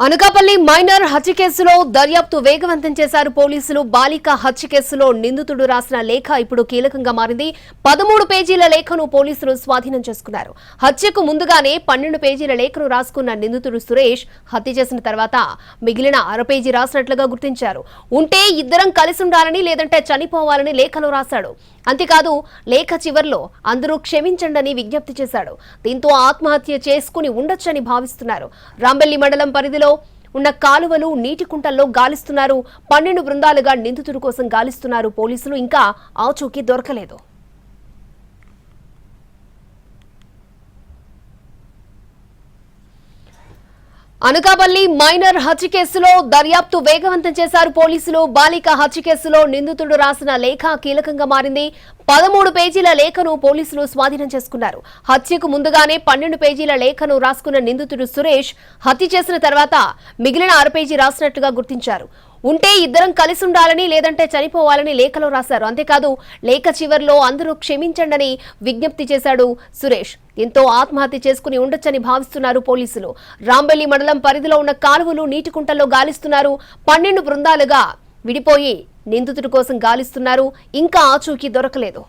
Anakapalli minor హత్య కేసులో దర్యాప్తు వేగవంతం చేశారు పోలీసులు. బాలిక హత్య కేసులో నిందితుడు రాసిన లేఖ ఇప్పుడు కీలకంగా మారింది. 13 పేజీల లేఖను పోలీసులు స్వాధీనం చేసుకున్నారు. హత్యకు ముందుగానే 12 పేజీల లేఖను రాసుకున్న నిందితుడు సురేష్ హత్య చేసిన తర్వాత మిగిలిన 6 పేజీ రాసినట్లుగా గుర్తించారు. ఉంటే ఇద్దరం కలిసి ఉండాలని లేదంటే చనిపోవాలని లేఖలో రాశాడు. అంతేకాదు లేఖ చివర్లో అందరూ క్షమించండని విజ్ఞప్తి చేశాడు. దీంతో ఆత్మహత్య చేసుకుని ఉండొచ్చని భావిస్తున్నారు. రాంబెల్లి మండలం పరిధిలో ఉన్న కాలువలు నీటి కుంటల్లో గాలిస్తున్నారు. 12 బృందాలుగా నిందితుడి కోసం గాలిస్తున్నారు పోలీసులు. ఇంకా ఆచూకీ దొరకలేదు. అనకాపల్లి మైనర్ హత్య కేసులో దర్యాప్తు వేగవంతం చేశారు పోలీసులు. బాలిక హత్య కేసులో నిందితుడు రాసిన లేఖ కీలకంగా మారింది. 13 పేజీల లేఖను పోలీసులు స్వాధీనం చేసుకున్నారు. హత్యకు ముందుగానే 12 పేజీల లేఖను రాసుకున్న నిందితుడు సురేష్ హత్య చేసిన తర్వాత మిగిలిన 6 పేజీ రాసినట్లుగా గుర్తించారు. ఉంటే ఇద్దరం కలిసి ఉండాలని లేదంటే చనిపోవాలని లేఖలో రాశారు. అంతేకాదు లేఖ చివర్లో అందరూ క్షమించండని విజ్ఞప్తి చేశాడు సురేష్. దీంతో ఆత్మహత్య చేసుకుని ఉండొచ్చని భావిస్తున్నారు పోలీసులు. రాంబెల్లి మండలం పరిధిలో ఉన్న కాలువలు నీటి కుంటల్లో గాలిస్తున్నారు. 12 బృందాలుగా విడిపోయి నిందితుడి కోసం గాలిస్తున్నారు. ఇంకా ఆచూకీ దొరకలేదు.